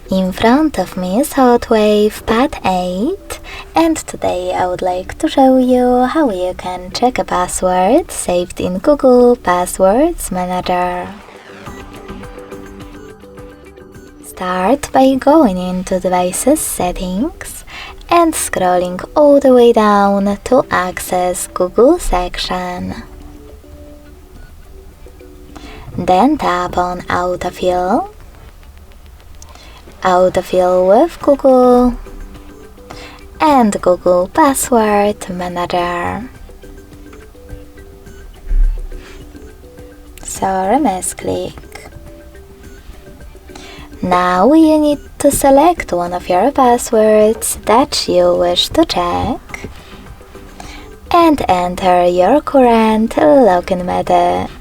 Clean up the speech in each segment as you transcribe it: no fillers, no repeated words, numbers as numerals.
In front of me is HOTWAV Pad 8, and today I would like to show you how you can check a password saved in Google Passwords Manager. Start by going into Devices Settings and scrolling all the way down to access Google section. Then tap on Autofill, Autofill with Google, and Google Password Manager. So remains click. Now you need to select one of your passwords that you wish to check and enter your current login method.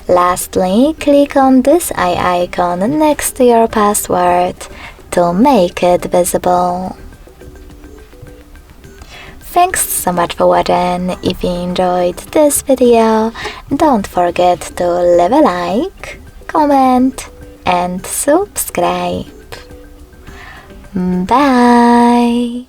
Lastly, click on this eye icon next to your password to make it visible. Thanks so much for watching. If you enjoyed this video, don't forget to leave a like, comment and subscribe. Bye!